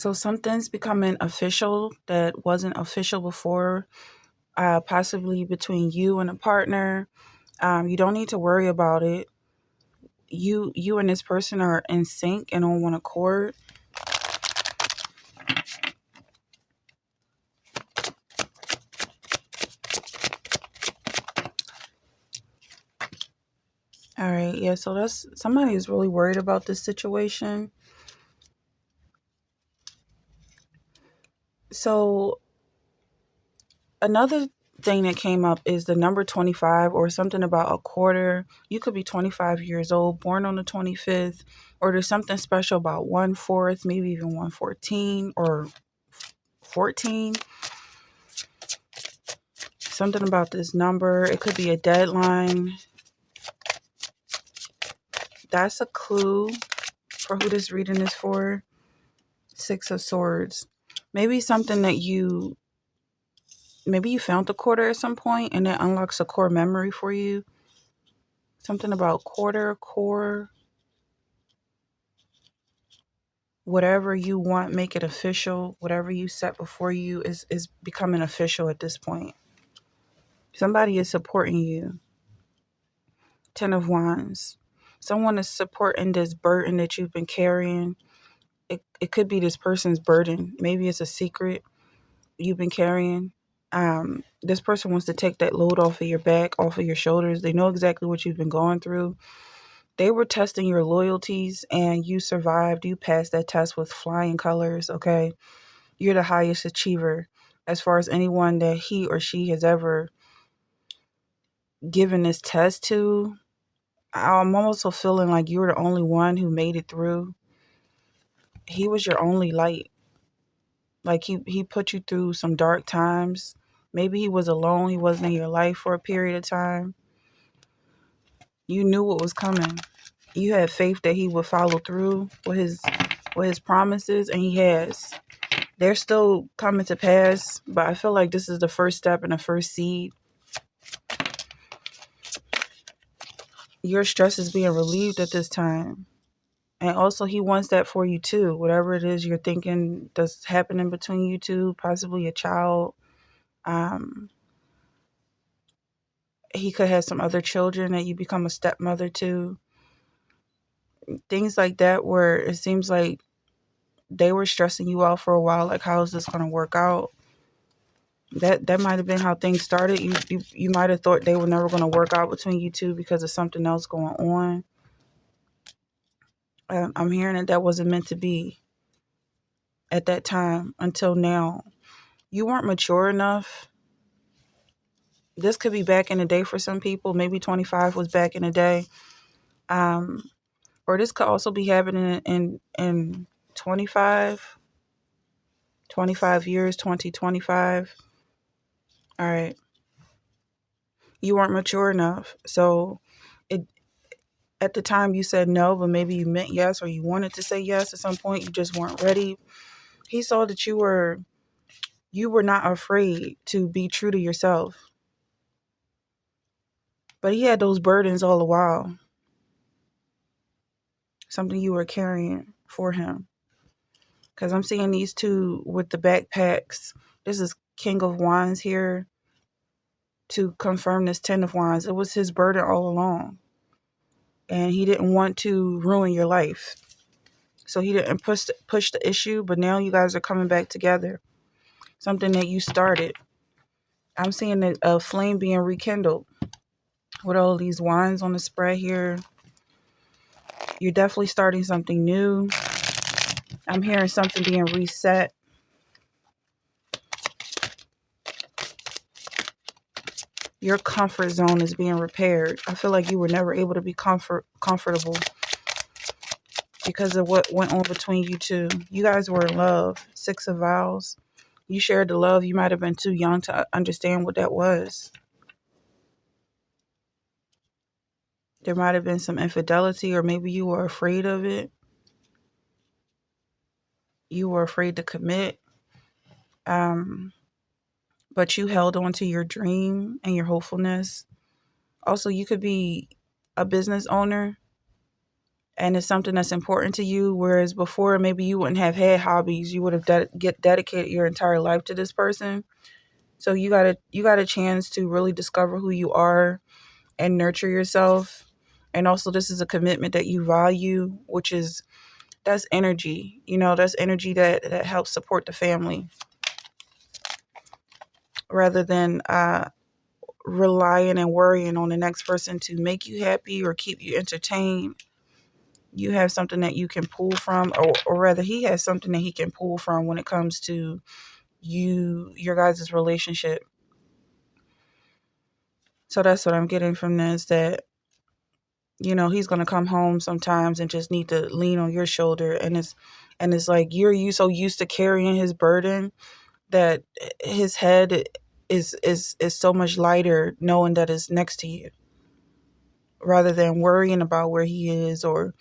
So something's becoming official that wasn't official before, possibly between you and a partner. You don't need to worry about it. You and this person are in sync and on one accord. All right, yeah. So that's somebody is really worried about this situation. So another thing that came up is the number 25 or something about a quarter. You could be 25 years old, born on the 25th, or there's something special about 1/4, maybe even 114 or 14. Something about this number. It could be a deadline. That's a clue for who this reading is for. Six of Swords. Maybe something that maybe you found the quarter at some point and it unlocks a core memory for you. Something about quarter, core, whatever you want, make it official. Whatever you set before you is becoming official at this point. Somebody is supporting you. Ten of Wands. Someone is supporting this burden that you've been carrying. It could be this person's burden. Maybe it's a secret you've been carrying. This person wants to take that load off of your back, off of your shoulders. They know exactly what you've been going through. They were testing your loyalties and you survived. You passed that test with flying colors, okay? You're the highest achiever as far as anyone that he or she has ever given this test to. I'm also feeling like you were the only one who made it through. He was your only light. Like he put you through some dark times. Maybe he was alone. He wasn't in your life for a period of time. You knew what was coming. You had faith that he would follow through with his promises, and he has. They're still coming to pass, but I feel like this is the first step and the first seed. Your stress is being relieved at this time. And also he wants that for you too. Whatever it is you're thinking that's happening between you two, possibly a child. Um, he could have some other children that you become a stepmother to. Things like that where it seems like they were stressing you out for a while, like how is this gonna work out? That might have been how things started. You might have thought they were never gonna work out between you two because of something else going on. I'm hearing that wasn't meant to be at that time until now. You weren't mature enough. This could be back in the day for some people. Maybe 25 was back in the day. Um, or this could also be happening in 25, 25 years, 2025. All right. You weren't mature enough. So it at the time you said no, but maybe you meant yes or you wanted to say yes at some point. You just weren't ready. He saw that you were not afraid to be true to yourself. But he had those burdens all the while. Something you were carrying for him. Because I'm seeing these two with the backpacks. This is King of Wands here to confirm this Ten of Wands. It was his burden all along. And he didn't want to ruin your life. So he didn't push the issue, but now you guys are coming back together. Something that you started. I'm seeing a flame being rekindled with all these wands on the spread here. You're definitely starting something new. I'm hearing something being reset. Your comfort zone is being repaired. I feel like you were never able to be comfortable because of what went on between you two. You guys were in love. Six of Vows. You shared the love. You might have been too young to understand what that was. There might have been some infidelity, or maybe you were afraid of it. You were afraid to commit. But you held on to your dream and your hopefulness. Also, you could be a business owner and it's something that's important to you, whereas before maybe you wouldn't have had hobbies. You would have dedicated your entire life to this person. So you got a chance to really discover who you are and nurture yourself. And also, this is a commitment that you value, which is, that's energy. That's energy that helps support the family rather than relying and worrying on the next person to make you happy or keep you entertained. You have something that you can pull from, or rather, he has something that he can pull from when it comes to your guys' relationship. So that's what I'm getting from this, that he's gonna come home sometimes and just need to lean on your shoulder, and it's like you so used to carrying his burden that his head is so much lighter knowing that it's next to you, rather than worrying about where he is, or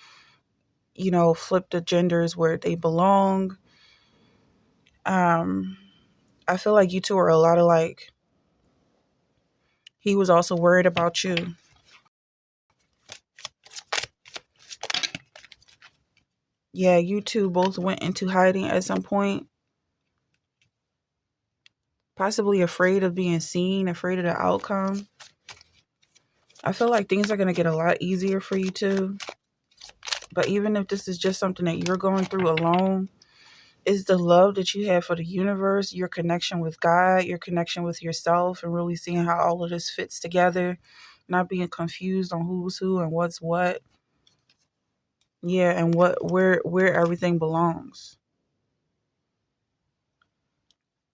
flip the genders where they belong. I feel like you two are a lot alike. He was also worried about you. Yeah, you two both went into hiding at some point, possibly afraid of being seen, afraid of the outcome. I feel like things are going to get a lot easier for you two. But even if this is just something that you're going through alone, is the love that you have for the universe, your connection with God, your connection with yourself, and really seeing how all of this fits together, not being confused on who's who and what's what. Yeah, and where everything belongs.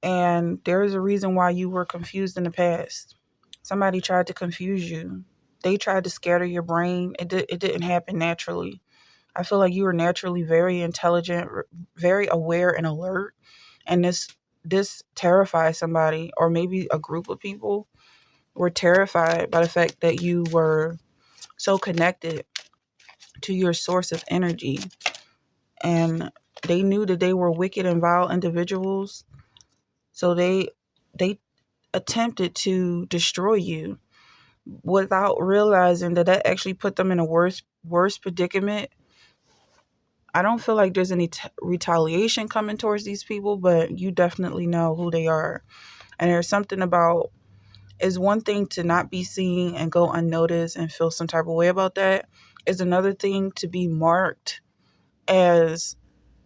And there is a reason why you were confused in the past. Somebody tried to confuse you. They tried to scatter your brain. It didn't happen naturally. I feel like you were naturally very intelligent, very aware and alert, and this terrifies somebody, or maybe a group of people were terrified by the fact that you were so connected to your source of energy, and they knew that they were wicked and vile individuals, so they attempted to destroy you without realizing that actually put them in a worse predicament. I don't feel like there's any retaliation coming towards these people, but you definitely know who they are. And there's something about, it's one thing to not be seen and go unnoticed and feel some type of way about that. It's another thing to be marked as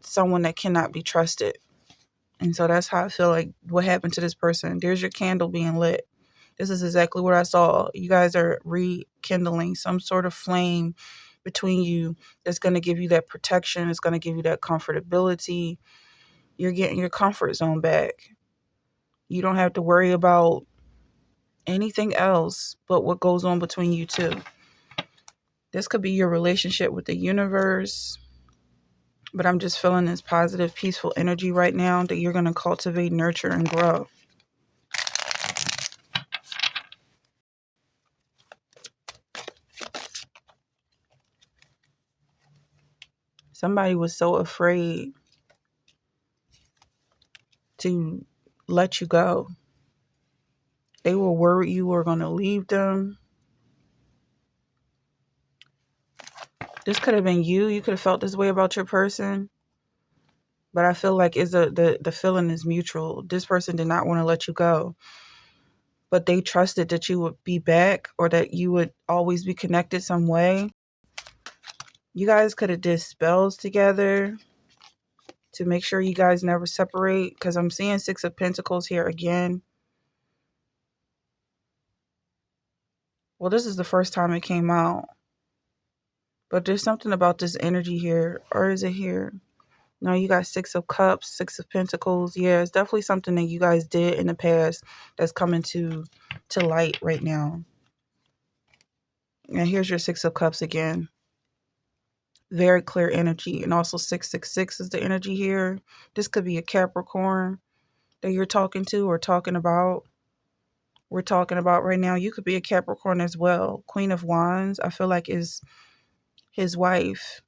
someone that cannot be trusted. And so that's how I feel like what happened to this person. There's your candle being lit. This is exactly what I saw. You guys are rekindling some sort of flame between you that's going to give you that protection. It's going to give you that comfortability. You're getting your comfort zone back. You don't have to worry about anything else but what goes on between you two. This could be your relationship with the universe, but I'm just feeling this positive, peaceful energy right now that you're going to cultivate, nurture, and grow. Somebody was so afraid to let you go. They were worried you were going to leave them. This could have been you. You could have felt this way about your person. But I feel like the feeling is mutual. This person did not want to let you go. But they trusted that you would be back, or that you would always be connected some way. You guys could have did spells together to make sure you guys never separate. Because I'm seeing Six of Pentacles here again. Well, this is the first time it came out. But there's something about this energy here. Or is it here? No, you got Six of Cups, Six of Pentacles. Yeah, it's definitely something that you guys did in the past that's coming to light right now. And here's your Six of Cups again. Very clear energy. And also 666 is the energy here. This could be a Capricorn that you're talking to or talking about. We're talking about right now. You could be a Capricorn as well. Queen of Wands, I feel like, is his wife.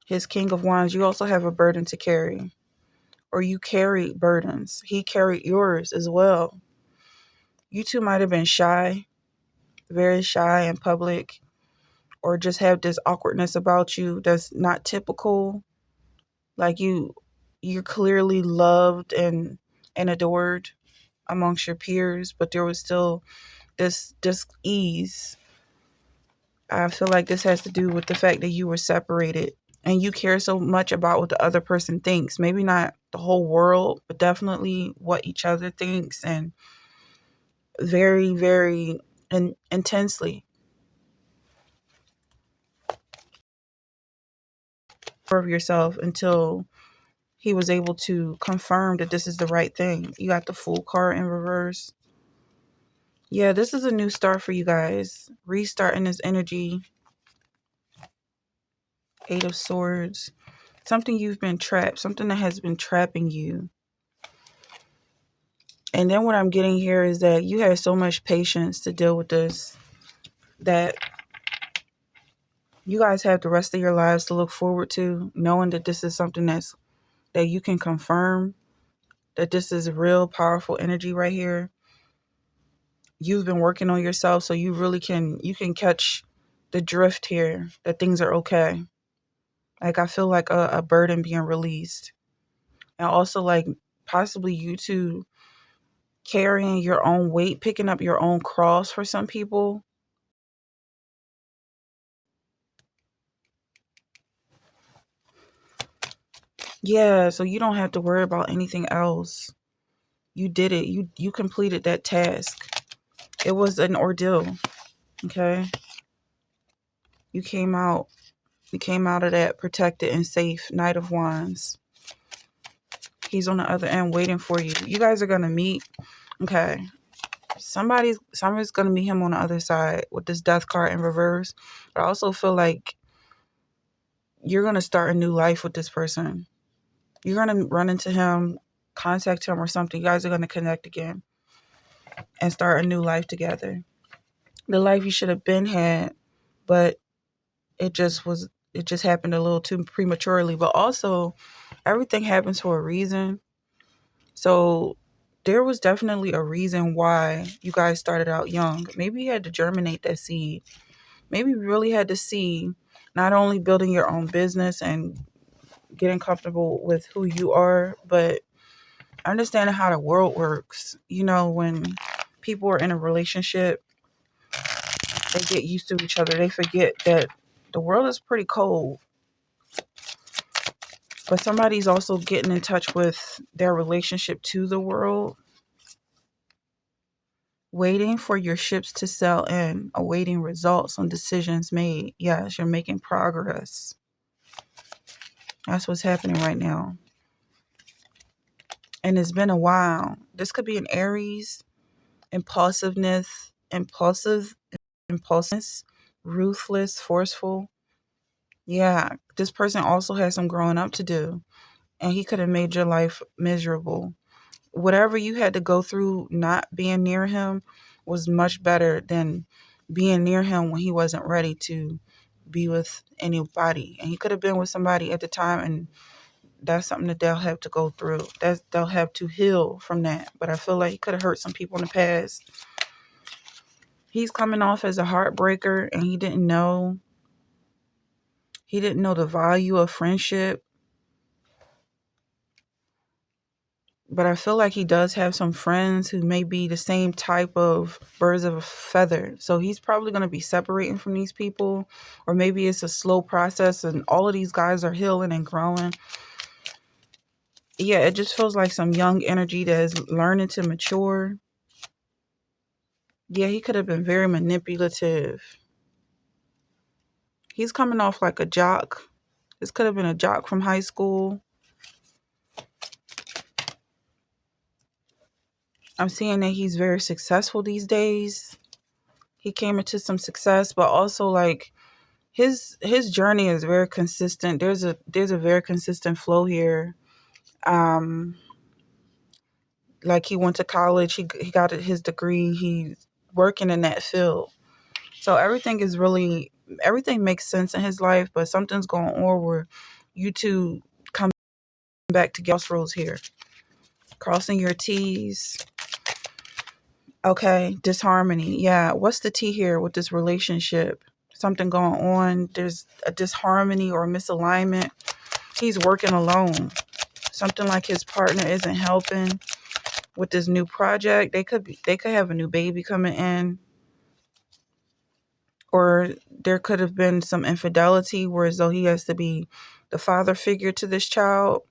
His King of Wands. You also have a burden to carry. Or you carried burdens. He carried yours as well. You two might have been shy, very shy in public, or just have this awkwardness about you that's not typical. Like you're clearly loved and adored amongst your peers, but there was still this ease. I feel like this has to do with the fact that you were separated and you care so much about what the other person thinks. Maybe not the whole world, but definitely what each other thinks, and very, very intensely for yourself until he was able to confirm that this is the right thing. You got the Fool card in reverse. Yeah, this is a new start for you guys. Restarting this energy. Eight of Swords. Something you've been trapped. Something that has been trapping you. And then what I'm getting here is that you had so much patience to deal with this that you guys have the rest of your lives to look forward to, knowing that this is something that you can confirm, that this is real powerful energy right here. You've been working on yourself, so you really can catch the drift here, that things are okay. Like, I feel like a burden being released. And also, like, possibly you two carrying your own weight, picking up your own cross for some people. Yeah, so you don't have to worry about anything else. You did it. You completed that task. It was an ordeal. Okay? You came out. You came out of that protected and safe. Knight of Wands. He's on the other end waiting for you. You guys are gonna meet. Okay. Somebody's gonna meet him on the other side with this death card in reverse. But I also feel like you're gonna start a new life with this person. You're gonna run into him, contact him or something. You guys are gonna connect again and start a new life together. The life you should have been had, but it just happened a little too prematurely. But also, everything happens for a reason. So there was definitely a reason why you guys started out young. Maybe you had to germinate that seed. Maybe you really had to see not only building your own business and getting comfortable with who you are, but understanding how the world works. You know, when people are in a relationship, they get used to each other. They forget that the world is pretty cold. But somebody's also getting in touch with their relationship to the world. Waiting for your ships to sail in, awaiting results on decisions made. Yes, you're making progress. That's what's happening right now. And it's been a while. This could be an Aries, impulsiveness, ruthless, forceful. Yeah, this person also has some growing up to do. And he could have made your life miserable. Whatever you had to go through not being near him was much better than being near him when he wasn't ready to be with anybody. And he could have been with somebody at the time, and that's something that they'll have to go through. They'll have to heal from that. But I feel like he could have hurt some people in the past. He's coming off as a heartbreaker, and he didn't know the value of friendship. But I feel like he does have some friends who may be the same type of birds of a feather. So he's probably going to be separating from these people. Or maybe it's a slow process and all of these guys are healing and growing. Yeah, it just feels like some young energy that is learning to mature. Yeah, he could have been very manipulative. He's coming off like a jock. This could have been a jock from high school. I'm seeing that he's very successful these days. He came into some success, but also like his journey is very consistent. There's a very consistent flow here. Um, like he went to college, he got his degree, he's working in that field. So everything makes sense in his life, but something's going on where you two come back to crossroads here. Crossing your T's. Okay, disharmony. Yeah, what's the T here with this relationship? something going on. There's a disharmony or misalignment. He's working alone. Something like his partner isn't helping with this new project. They could have a new baby coming in, or there could have been some infidelity where as though he has to be the father figure to this child.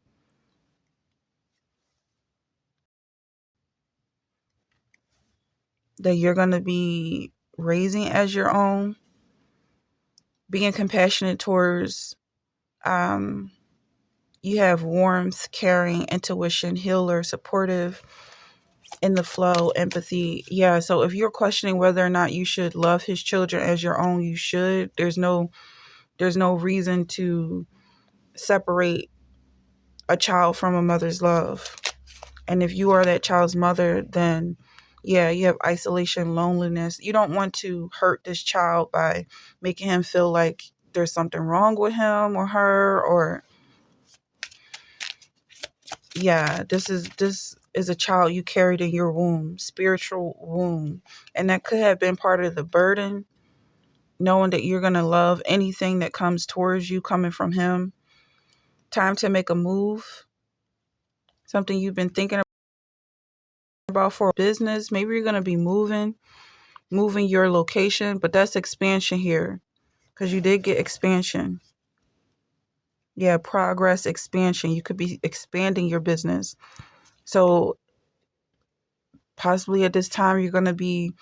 That you're going to be raising as your own, being compassionate towards, you have warmth, caring, intuition, healer, supportive, in the flow, empathy. Yeah, so if you're questioning whether or not you should love his children as your own, you should. There's no reason to separate a child from a mother's love. And if you are that child's mother, then yeah, you have isolation, loneliness. You don't want to hurt this child by making him feel like there's something wrong with him or her, or yeah, this is a child you carried in your womb, spiritual womb. And that could have been part of the burden, knowing that you're going to love anything that comes towards you coming from him. Time to make a move. Something you've been thinking about for business. Maybe you're going to be moving your location, but that's expansion here because you did get expansion. Yeah, progress, expansion. You could be expanding your business. So possibly at this time, you're going to be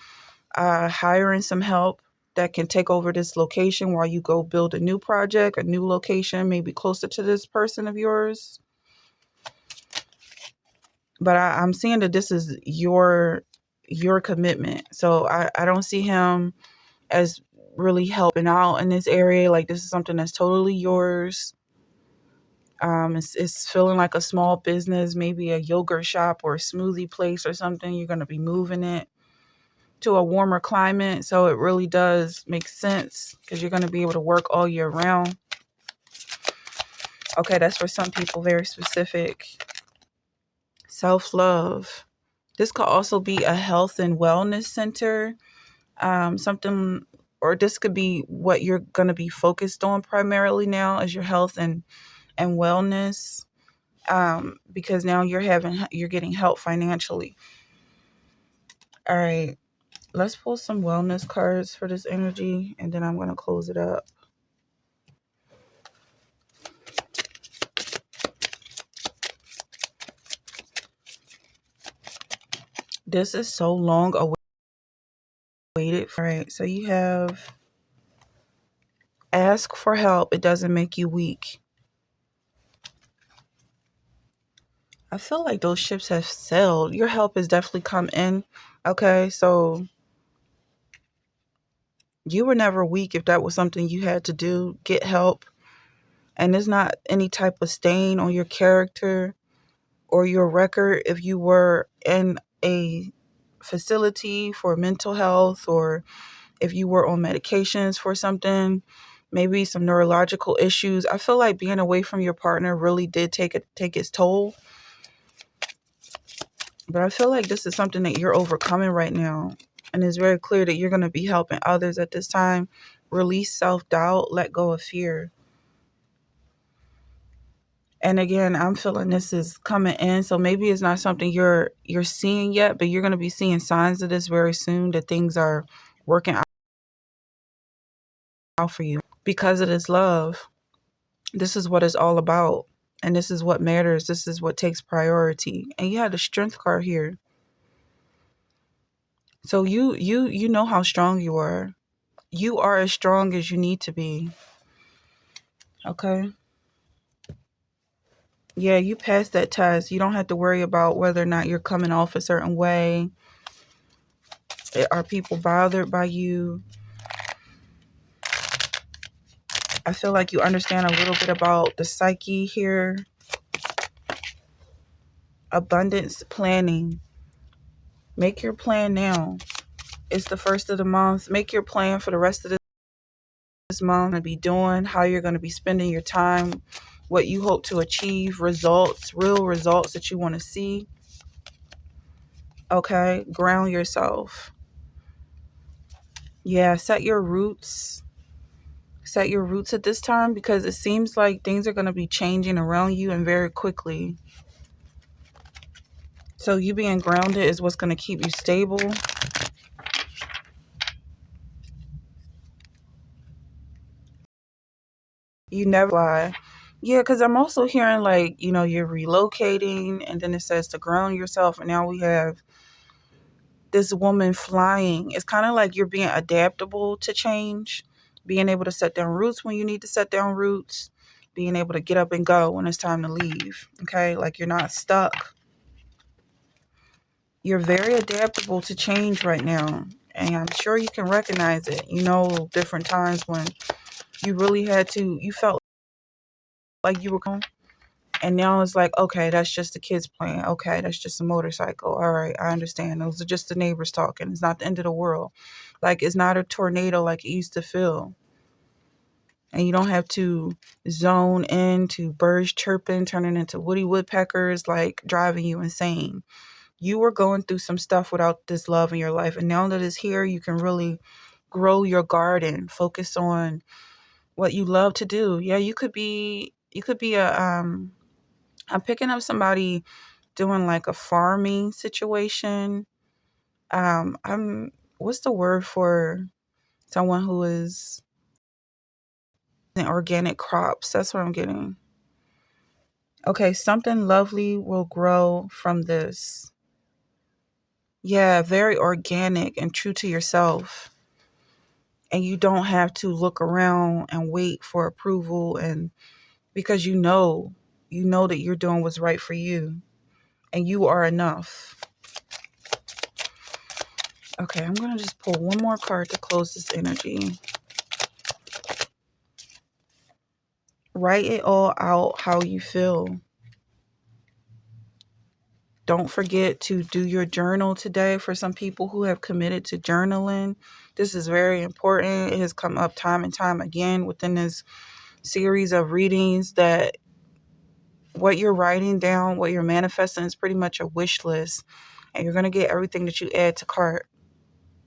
hiring some help that can take over this location while you go build a new project, a new location, maybe closer to this person of yours. But I'm seeing that this is your commitment. So I don't see him as really helping out in this area. Like this is something that's totally yours. It's feeling like a small business, maybe a yogurt shop or a smoothie place or something. You're going to be moving it to a warmer climate. So it really does make sense because you're going to be able to work all year round. Okay, that's for some people, very specific. Self-love. This could also be a health and wellness center. Something, or this could be what you're going to be focused on primarily now is your health and wellness. Because now you're getting help financially. All right, let's pull some wellness cards for this energy, and then I'm going to close it up. This is so long awaited. All right, so you have ask for help. It doesn't make you weak. I feel like those ships have sailed. Your help has definitely come in. Okay, so you were never weak if that was something you had to do. Get help. And there's not any type of stain on your character or your record if you were in a facility for mental health, or if you were on medications for something, maybe some neurological issues. I feel like being away from your partner really did take its toll. But I feel like this is something that you're overcoming right now. And it's very clear that you're going to be helping others at this time. Release self-doubt, let go of fear. And again, I'm feeling this is coming in. So maybe it's not something you're seeing yet, but you're going to be seeing signs of this very soon, that things are working out for you because of this love. This is what it's all about. And this is what matters. This is what takes priority. And you have the strength card here. So you know how strong you are. You are as strong as you need to be. Okay? Yeah, you passed that test. You don't have to worry about whether or not you're coming off a certain way. Are people bothered by you? I feel like you understand a little bit about the psyche here. Abundance planning. Make your plan now. It's the first of the month. Make your plan for the rest of this month to be doing, how you're going to be spending your time, what you hope to achieve, results, real results that you want to see. Okay? Ground yourself. Yeah, set your roots. Set your roots at this time, because it seems like things are going to be changing around you and very quickly. So you being grounded is what's going to keep you stable. You never fly. Yeah, because I'm also hearing like, you're relocating, and then it says to ground yourself. And now we have this woman flying. It's kind of like you're being adaptable to change, being able to set down roots when you need to set down roots, being able to get up and go when it's time to leave. Okay, like you're not stuck. You're very adaptable to change right now. And I'm sure you can recognize it. Different times when you felt like you were going. And now it's like, okay, that's just the kids playing. Okay, that's just a motorcycle. All right, I understand. Those are just the neighbors talking. It's not the end of the world. Like, it's not a tornado like it used to feel. And you don't have to zone into birds chirping, turning into woody woodpeckers, like driving you insane. You were going through some stuff without this love in your life. And now that it's here, you can really grow your garden. Focus on what you love to do. Yeah, you could be I'm picking up somebody doing like a farming situation. I'm What's the word for someone who is in organic crops? That's what I'm getting. Okay, something lovely will grow from this. Yeah, very organic and true to yourself. And you don't have to look around and wait for approval, and because you know that you're doing what's right for you, and you are enough. Okay, I'm going to just pull one more card to close this energy. Write it all out how you feel. Don't forget to do your journal today. For some people who have committed to journaling, this is very important. It has come up time and time again within this series of readings that what you're writing down, what you're manifesting is pretty much a wish list. And you're going to get everything that you add to cart.